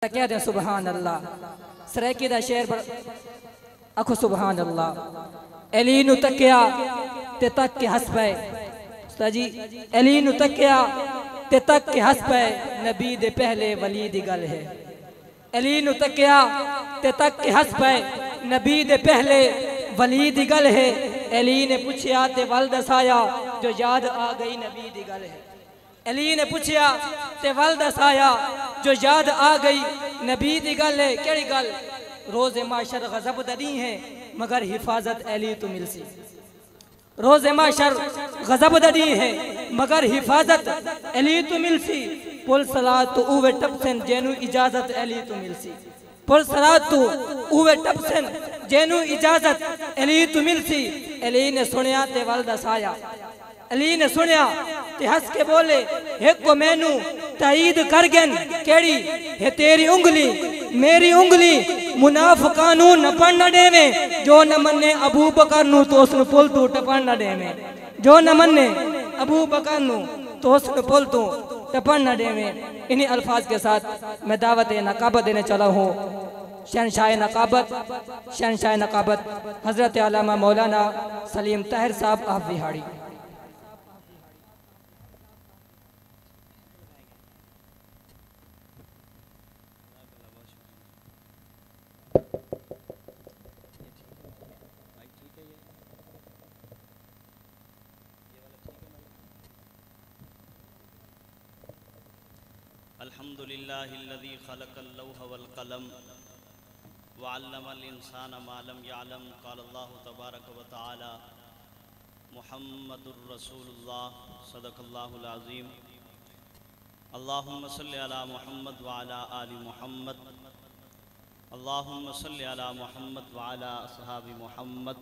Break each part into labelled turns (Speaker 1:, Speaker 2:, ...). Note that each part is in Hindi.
Speaker 1: कहते हैं सुबहान अल्लाह। सरायकी दा शेर आखो सुबहान अल्लाह। अली नु तकिया ते तक के हंस पे उस्ताद जी, अली नु तकिया ते तक के हंस पे नबी दे पहले वली दी गल है। अली नु तकिया ते तक के हंस पे नबी दे पहले वली दी गल है। अली ने पूछया ते वल दसाया जो याद आ गई नबी दी गल है। अली ने पूछया ते वल दसाया जो याद आ गई नबी दी गल है। केड़ी गल? रोज़े माशर गज़ब ददी है मगर हिफाजत अली तो मिलसी। रोज़े माशर गज़ब ददी है मगर हिफाजत अली तो मिलसी। पुल सलात तो उवे टपसन जेनु इजाजत अली तो मिलसी। पुल सलात तो उवे टपसन जेनु इजाजत अली तो मिलसी। अली ने सुनिया ते वल दसाया। अली ने सुनिया ते हंस के बोले एक को मैनू ताईद कर गन केड़ी है तेरी उंगली मेरी उंगली मुनाफिकां नू न पढ़न देवे। जो न मन्ने अबू बकर नू तो उसनु पुल तू टपन न देवे। जो न मन्ने अबू बकर नू तो उसनु पुल तू टपन न देवे। इन्हीं अल्फाज के साथ मैं दावत नकाबत देने चला हूँ। शहनशाह नकाबत हजरत अल्लामा मौलाना सलीम ताहिर साहब आप बिहाड़ी।
Speaker 2: अल्हम्दुलिल्लाहिल्लज़ी खलक़ल लौह वल कलम व अल्लमल इंसाना मा लम यअलम। क़ाल अल्लाहु तबारक व तआला मुहम्मदुर रसूलुल्लाह सदक़ल्लाहुल अज़ीम। अल्लाहुम्मा सल्लि अला मुहम्मद व अला आलि मुहम्मद। अल्लाहुम्मा सल्लि अला मुहम्मद व अला असहाबि मुहम्मद।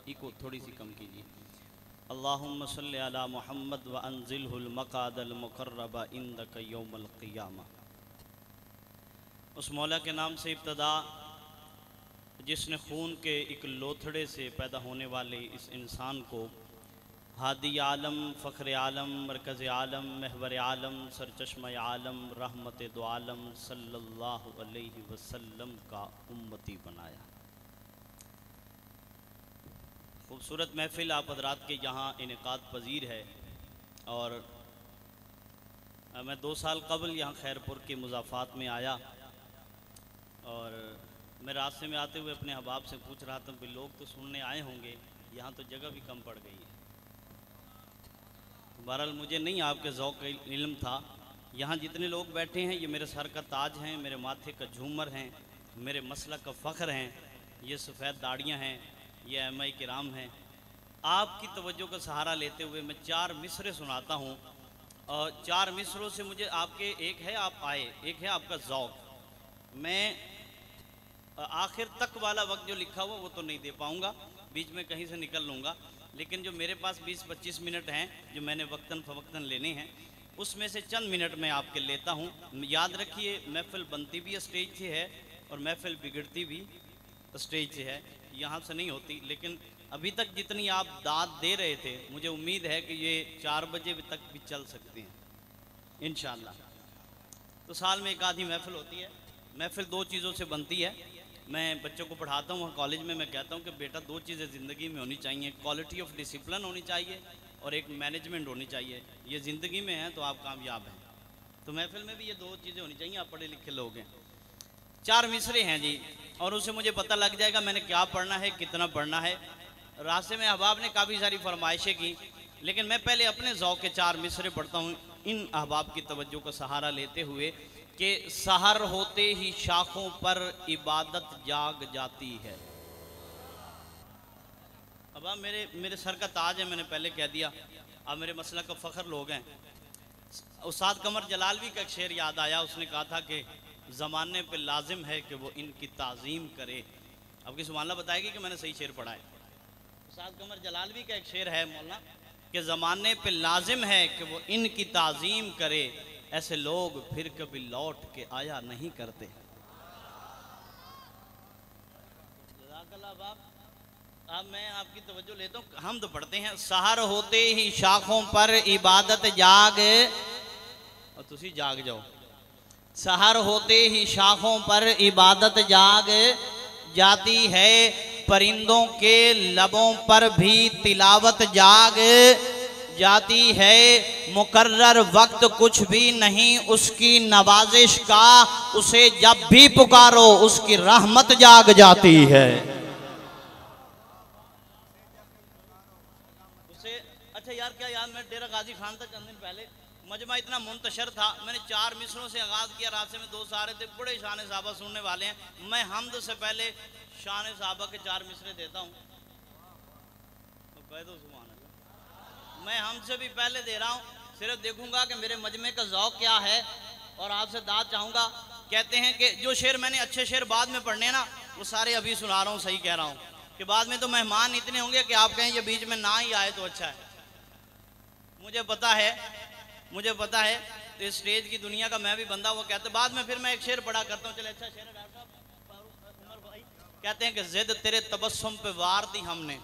Speaker 2: इको थोड़ी सी कम कीजिए। अल्लाहुम्मा सल्लि अला मुहम्मद व अंज़िलहुल मक़ादल मुक़र्रब इंदक यौमल क़ियामा। उस मौला के नाम से इब्तदा जिसने खून के एक लोथड़े से पैदा होने वाले इस इंसान को हादी आलम, फ़ख्र आलम, मरकज़ आलम, महवर आलम, सरचश्मा आलम, रहमत दो आलम सल्लल्लाहु अलैहि वसल्लम का उम्मती बनाया। खूबसूरत महफ़िल आप हज़रात के यहाँ इनेकाद पजीर है। और मैं 2 साल कबल यहाँ खैरपुर के मुज़ाफ़ात में आया और मैं रास्ते में आते हुए अपने अहबाब से पूछ रहा था कि लोग तो सुनने आए होंगे, यहाँ तो जगह भी कम पड़ गई है। बहरहाल मुझे नहीं आपके ज़ौक़ का इल्म था। यहाँ जितने लोग बैठे हैं ये मेरे सर का ताज हैं, मेरे माथे का झूमर हैं, मेरे मसलक का फ़ख्र हैं, ये सफ़ेद दाढ़ियाँ हैं, ये अम्मा किराम हैं। आपकी तवज्जो का सहारा लेते हुए मैं 4 मिसरे सुनाता हूँ और 4 मिसरों से मुझे आपके एक है आप आए, एक है आपका ज़ौक़। मैं आखिर तक वाला वक्त जो लिखा हुआ वो तो नहीं दे पाऊँगा, बीच में कहीं से निकल लूँगा, लेकिन जो मेरे पास 20-25 मिनट हैं जो मैंने वक्तन फ़वक्तन लेने हैं उसमें से चंद मिनट मैं आपके लेता हूँ। याद रखिए महफ़िल बनती भी स्टेज से है और महफ़िल बिगड़ती भी स्टेज से है, यहाँ से नहीं होती। लेकिन अभी तक जितनी आप दाद दे रहे थे मुझे उम्मीद है कि ये 4 बजे तक भी चल सकते हैं इंशाअल्लाह। तो साल में एक आधी महफ़िल होती है। महफ़िल 2 चीज़ों से बनती है। मैं बच्चों को पढ़ाता हूँ कॉलेज में, मैं कहता हूँ कि बेटा 2 चीज़ें ज़िंदगी में होनी चाहिए, क्वालिटी ऑफ डिसिप्लिन होनी चाहिए और एक मैनेजमेंट होनी चाहिए। ये ज़िंदगी में है तो आप कामयाब हैं। तो महफ़िल में भी ये 2 चीज़ें होनी चाहिए। आप पढ़े लिखे लोग हैं। 4 मिसरे हैं जी और उससे मुझे पता लग जाएगा मैंने क्या पढ़ना है, कितना पढ़ना है। रास्ते में अहबाब ने काफ़ी सारी फरमाइशें की, लेकिन मैं पहले अपने ज़ौक़ के 4 मिसरे पढ़ता हूँ इन अहबाब की तवज्जो का सहारा लेते हुए कि सहर होते ही शाखों पर इबादत जाग जाती है। अब आप मेरे सर का ताज है, मैंने पहले कह दिया। अब मेरे मसलक का फ़ख्र लोग हैं। उस्ताद कमर जलालवी का एक शेर याद आया। उसने कहा था कि ज़माने पे लाजिम है कि वो इनकी ताज़ीम करे। अब की सुभान अल्लाह बताएगी कि मैंने सही शेर पढ़ा है। उस्ताद कमर जलालवी का एक शेर है मौलाना कि ज़माने पे लाजिम है कि वो इनकी ताज़ीम करे, ऐसे लोग फिर कभी लौट के आया नहीं करते। अब मैं आपकी तवज्जो लेता हूँ। हम तो पढ़ते हैं सहर होते ही शाखों पर इबादत जाग और तुसी जाग जाओ। सहर होते ही शाखों पर इबादत जाग जाती है, परिंदों के लबों पर भी तिलावत जाग जाती है। मुकर्रर वक्त कुछ भी नहीं उसकी नवाजिश का, उसे जब भी पुकारो उसकी रहमत जाग जाती है। उसे अच्छा यार क्या यार, मैं डेरा गाजी खान था चंद दिन पहले, मजमा इतना मुंतशर था, मैंने 4 मिसरों से आगाज किया, रास्ते में दोस्त आ रहे थे, बड़े शान साहबा सुनने वाले हैं। मैं हमद से पहले शान साहबा के 4 मिसरे देता हूँ, तो कह दो सुभान अल्लाह। मैं हमसे भी पहले दे रहा हूँ, सिर्फ देखूंगा कि मेरे मजमे का ज़ौक़ क्या है और आपसे दाद चाहूँगा। कहते हैं कि जो शेर मैंने अच्छे शेर बाद में पढ़ने ना, वो सारे अभी सुना रहा हूँ, सही कह रहा हूँ कि बाद में तो मेहमान इतने होंगे कि आप कहें ये बीच में ना ही आए तो अच्छा है। मुझे पता है तो स्टेज की दुनिया का मैं भी बंदा, वो कहते बाद में फिर मैं एक शेर पढ़ा करता हूँ। चले अच्छा शेर है डॉक्टर साहब, उमर भाई कहते हैं कि जिद तेरे तबस्सुम पे वार दी हमने।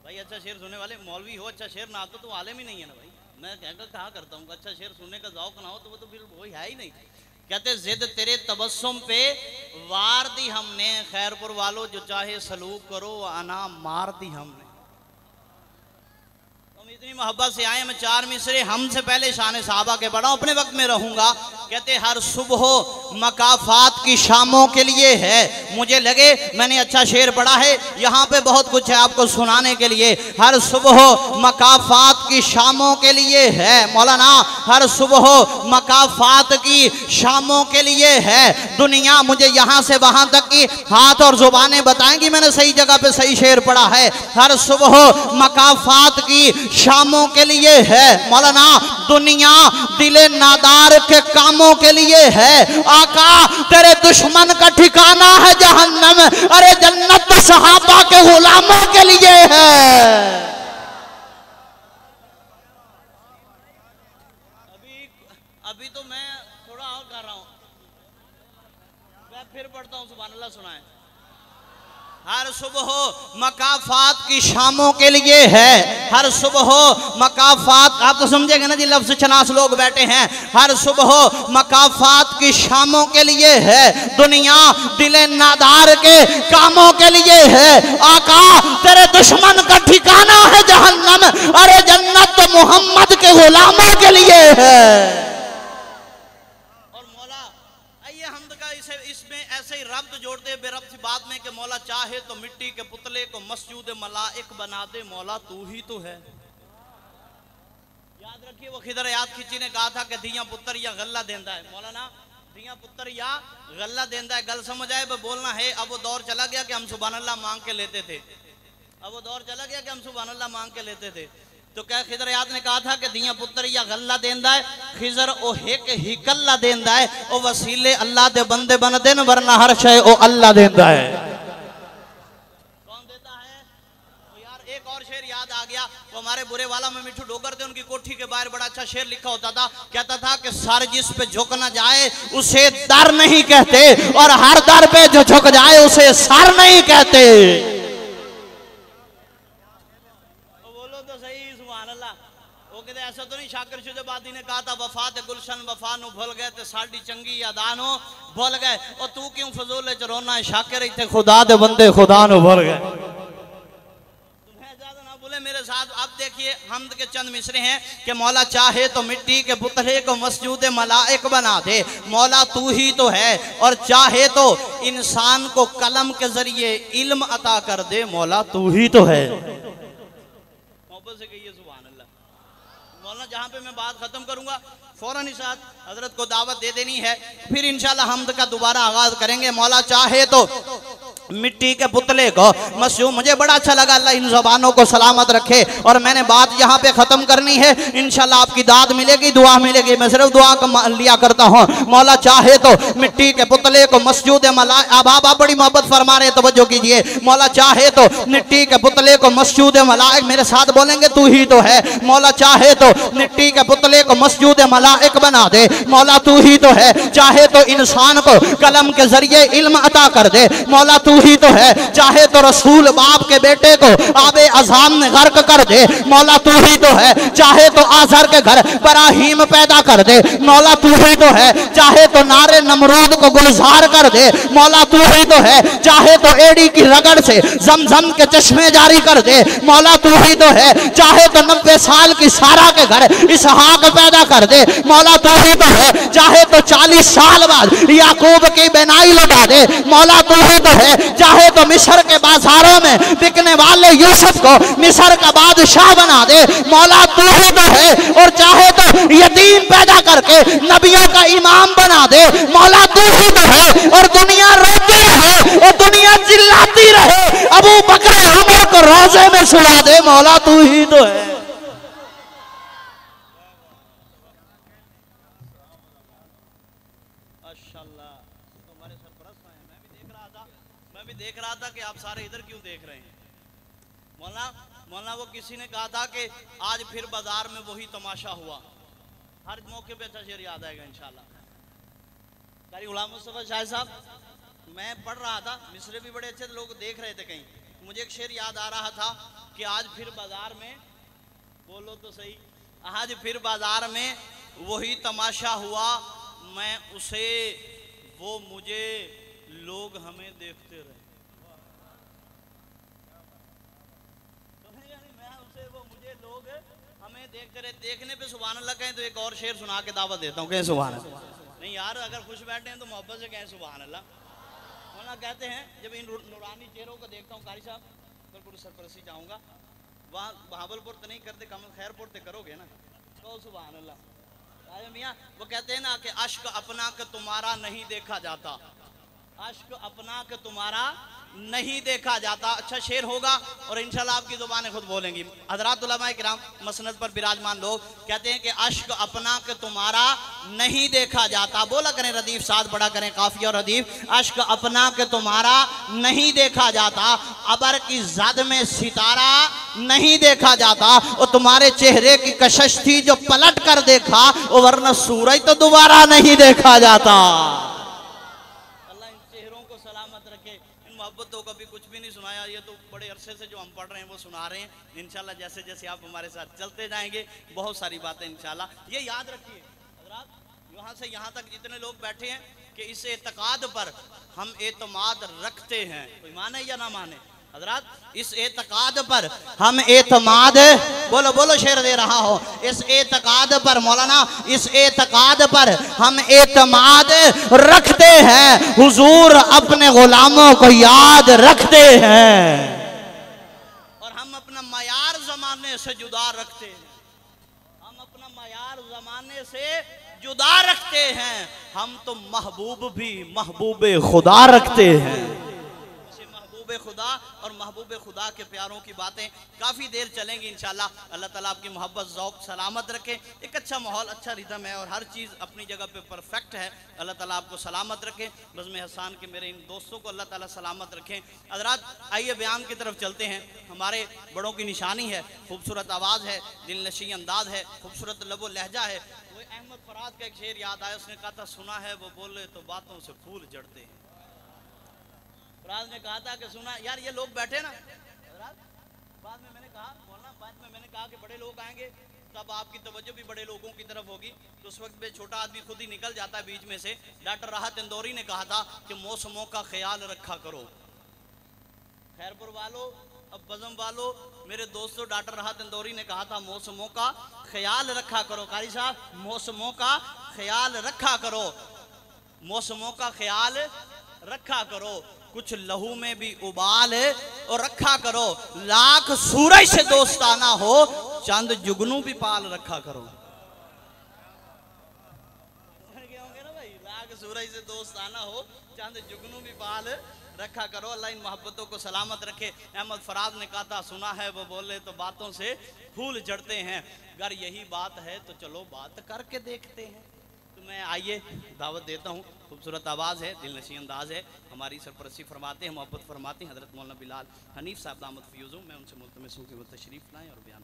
Speaker 2: भाई अच्छा शेर सुनने वाले मौलवी हो, अच्छा शेर ना आता तो आलिम ही नहीं है ना भाई। मैं कहकर कहा करता हूँ अच्छा शेर सुनने का ज़ौक़ ना हो तो वो तो फिर वही है ही नहीं। कहते जिद तेरे तबस्सुम पे वार दी हमने, खैरपुर वालों जो चाहे सलूक करो आना मार दी हमने। इतनी मोहब्बत से आए, मैं 4 मिसरे हमसे पहले शान साहबा के पढ़ा, अपने वक्त में रहूंगा। कहते हर सुबह मकाफात की शामों के लिए है। मुझे लगे मैंने अच्छा शेर पढ़ा है, यहाँ पे बहुत कुछ है आपको सुनाने के लिए। हर सुबह मकाफात की शामों के लिए है मौलाना, हर सुबह मकाफात की शामों के लिए है। दुनिया मुझे यहाँ से वहाँ तक की हाथ और जुबानें बताएंगी मैंने सही जगह पे सही शेर पढ़ा है। हर सुबह मकाफात की शामों के लिए है मौलाना, दुनिया दिले नादार के कामों के लिए है। आका तेरे दुश्मन का ठिकाना है जहन्नम, अरे जन्नत तो सहाबा के गुलामों के लिए है। अभी तो मैं थोड़ा और कर रहा हूं, मैं फिर पढ़ता हूं, सुभान अल्लाह सुनाए। हर सुबह मकाफात की शामों के लिए है, हर सुबह मकाफात, आप तो समझेंगे ना जी लफ्ज़ चनास लोग बैठे हैं। हर सुबह मकाफात की शामों के लिए है, दुनिया दिले नादार के कामों के लिए है। आका तेरे दुश्मन का ठिकाना है जहन्नम, अरे जन्नत तो मोहम्मद के गुलामों के लिए है। इसमें ऐसे ही रब्त जोड़ते हैं बेरब्त सी बात में कि मौला चाहे तो मिट्टी के पुतले को मस्जिद मलाइक बना दे, मौला तू ही तो है। याद रखिए वो खिदर याद खिची ने कहा था कि दिया पुत्र या गल्ला देंदा है, मौलाना दिया पुत्र या गल्ला देंदा है, गल समझ आए बोलना है। अब वो दौर चला गया कि हम सुभान अल्लाह मांग के लेते थे, अब वो दौर चला गया कि हम सुभान अल्लाह मांग के लेते थे। तो क्या खिदर याद ने कहा था कि दिया पुत्र या गल्ला देंदा है, खिजर ओ हेक ही कल्ला देंदा है, ओ वसीले अल्लाह दे बंदे बन देन, वरना हर शय ओ अल्लाह देंदा है। कौन देता है? तो यार एक और शेर याद आ गया, वो हमारे बुरे वाला में मिठू डोगर थे, उनकी कोठी के बाहर बड़ा अच्छा शेर लिखा होता था, कहता था कि सर जिस पे झुक ना जाए उसे दर नहीं कहते, और हर दर पे जो झुक जाए उसे सर नहीं कहते। ऐसा तो नहीं शाकिर शुजाबादी ने कहा था वफा दे गुलशन वफा नु भूल गए ते साडी चंगी यादानो भूल गए, और तू क्यों फजूल च रोना है शाकिर इत्थे खुदा दे बंदे खुदा नु भूल गए। तुम्हें ज्यादा ना बोले मेरे साथ। अब देखिए हमद के चंद मिसरे हैं कि मौला चाहे तो मिट्टी के पुतले को मस्जिद मलाइक बना दे, मौला तू ही तो है, और चाहे तो इंसान को कलम के जरिए इल्म अता कर दे, मौला तू ही तो है। मोहब्बत से कहिए सुभान अल्लाह। मौलाना जहाँ पे मैं बात खत्म करूंगा फौरन ही साथ हजरत को दावत दे देनी है, फिर इंशाल्लाह हमद का दोबारा आगाज करेंगे। मौला चाहे तो मिट्टी के पुतले को मस्जिद, मुझे बड़ा अच्छा लगा, अल्लाह इन ज़बानों को सलामत रखे। और मैंने बात यहाँ पे ख़त्म करनी है, इंशाल्लाह आपकी दाद मिलेगी, दुआ मिलेगी। मैं सिर्फ दुआ का लिया करता हूँ। मौला चाहे तो मिट्टी के पुतले को मस्जिद मलाइक, अब आप बड़ी मोहब्बत फरमा रहे, तवज्जो कीजिए। मौला चाहे तो मिट्टी के पुतले को मस्जिद मलाइक, मेरे साथ बोलेंगे तू ही तो है। मौला चाहे तो मिट्टी के पुतले को मस्जिद मलाइक बना दे, मौला तू ही तो है। चाहे तो इंसान को कलम के जरिए इल्म अता कर दे, मौला तू
Speaker 3: तू ही तो है, चाहे तो रसूल बाप के बेटे को आबे अजाम में गर्क कर दे, मौला तू ही तो है, चाहे तो आजर के घर बराहीम पैदा कर दे, मौला तू ही तो है, चाहे तो नारे नमरूद को गुलजार कर दे, मौला तू ही तो है, चाहे तो एड़ी की रगड़ से जमजम के चश्मे जारी कर दे, मौला तू ही तो है, चाहे तो 90 साल की सारा के घर इसहाक पैदा कर दे, मौला तू ही तो है, चाहे तो 40 साल बाद याकूब की बेनाई लगा दे, मौला तू ही तो है, चाहे तो मिस्र के बाजारों में बिकने वाले यूसुफ को मिस्र का बादशाह बना दे, मौला तू ही तो है, और चाहे तो यतीम पैदा करके नबियों का इमाम बना दे, मौला तू ही तो है, और दुनिया रोती रहे और दुनिया चिल्लाती रहे, अबू बकर उमर को रोजे में सुला दे, मौला तू ही तो है।
Speaker 2: मैं भी देख रहा था कि आप सारे इधर क्यों देख रहे हैं। मौलाना वो किसी ने कहा था कि आज फिर बाजार में वही तमाशा हुआ। हर मौके पे अच्छा शेर याद आएगा इंशाल्लाह। कारी गुलाम मुस्तफा शाह साहब, मैं पढ़ रहा था, मिसरे भी बड़े अच्छे लोग देख रहे थे कहीं, मुझे एक शेर याद आ रहा था कि आज फिर बाजार में, बोलो तो सही, आज फिर बाजार में वही तमाशा हुआ, मैं उसे वो मुझे लोग हमें देखते रहे, मैं उसे वो मुझे लोग हमें देखते रहे। देखने पे सुभान अल्लाह कहें तो एक और शेर सुना के दावत देता हूँ, कहें सुभान अल्लाह। नहीं यार, अगर खुश बैठे हैं तो मोहब्बत से कहें सुभान अल्लाह। मौलाना कहते हैं जब इन नूरानी चेहरों को देखता हूँ, कारी साहब बिल्कुल सरपरस्ती चाहूँगा, वहाँ बहावलपुर तो नहीं करते, कम खैरपुर तो करोगे ना, तो सुभान अल्लाह। मियाँ वो कहते हैं ना कि अश्क अपना के तुम्हारा नहीं देखा जाता, अश्क अपना के तुम्हारा नहीं देखा जाता। अच्छा शेर होगा और इंशाल्लाह आपकी जुबानें खुद बोलेंगी। हज़रात उलमा किराम मसनद पर विराजमान लोग कहते हैं कि अश्क अपना के तुम्हारा नहीं देखा जाता। बोला करें रदीफ, साथ बड़ा करें काफिया और रदीफ। अश्क अपना के तुम्हारा नहीं देखा जाता, अबर की जद में सितारा नहीं देखा जाता, और तुम्हारे चेहरे की कशिश थी जो पलट कर देखा, वरना सूरज तो दोबारा नहीं देखा जाता। मोहब्बतों का भी कुछ भी नहीं सुनाया, ये तो बड़े अरसे से जो हम पढ़ रहे हैं वो सुना रहे हैं। इंशाल्लाह जैसे जैसे आप हमारे साथ चलते जाएंगे बहुत सारी बातें इंशाल्लाह। ये याद रखिए हज़रात, यहाँ से यहाँ तक जितने लोग बैठे हैं कि इस एतकाद पर हम एतमाद रखते हैं, कोई माने या ना माने हज़रात, इस एतकाद पर हम एतमाद, बोलो बोलो शेर दे रहा हो, इस एतकाद पर मौलाना, इस एतकाद पर हम एतमाद रखते हैं, हुजूर अपने गुलामों को याद रखते हैं, और हम अपना मयार जमाने से जुदा रखते हैं, हम अपना मयार जमाने से जुदा रखते हैं, हम तो महबूब भी महबूब खुदा रखते हैं। खुदा और महबूब खुदा के प्यारों की बातें काफ़ी देर चलेंगी इंशाल्लाह। अल्लाह ताला आपकी मोहब्बत ज़ौक़ सलामत रखे। एक अच्छा माहौल, अच्छा रिदम है और हर चीज़ अपनी जगह पे परफेक्ट है। अल्लाह ताला आपको सलामत रखे। बज़्म हसन के मेरे इन दोस्तों को अल्लाह ताला सलामत रखें। हज़रात आइए बयान की तरफ चलते हैं। हमारे बड़ों की निशानी है, खूबसूरत आवाज़ है, दिलनशी अंदाज़ है, खूबसूरत लबो लहजा है। वो अहमद फराद का एक शेर याद आया, उसने कहा था सुना है वो बोले तो बातों से फूल जड़ते हैं। राज ने कहा था कि सुना यार, ये लोग बैठे ना, बाद में मैंने कहा मौलाना, बाद में मैंने कहा कि बड़े लोग आएंगे तब आपकी तवज्जो भी बड़े लोगों की तरफ होगी, तो उस वक्त में छोटा आदमी खुद ही निकल जाता है बीच में से। डॉक्टर राहत इंदौरी ने कहा था कि मौसमों का ख्याल रखा करो। खैरपुर वालों, अब बज़म वालों, मेरे दोस्तों, डॉक्टर राहत इंदौरी ने कहा था मौसमों का ख्याल रखा करो। कारी साहब, मौसमों का ख्याल रखा करो, मौसमों का ख्याल रखा करो, कुछ लहू में भी उबाल और रखा करो, लाख सूरज से दोस्ताना हो, चंद जुगनू भी पाल रखा करो। होंगे ना भाई, लाख सूरज से दोस्ताना हो, चंद जुगनू भी पाल रखा करो। अल्लाह इन मोहब्बतों को सलामत रखे। अहमद फराज ने कहा था सुना है वो बोले तो बातों से फूल जड़ते हैं। अगर यही बात है तो चलो बात करके देखते हैं। तो मैं आइए दावत देता हूँ। खूबसूरत आवाज़ है, दिलनशी अंदाज़ है, हमारी सरपरस्ती फरमाते हैं, मोहब्बत फरमाते हैं हज़रत मौलाना बिलाल हनीफ साहब दामद फ़यूज़ों। मैं उनसे मुल्तमस हूँ कि वो तशरीफ़ लाएँ और बयान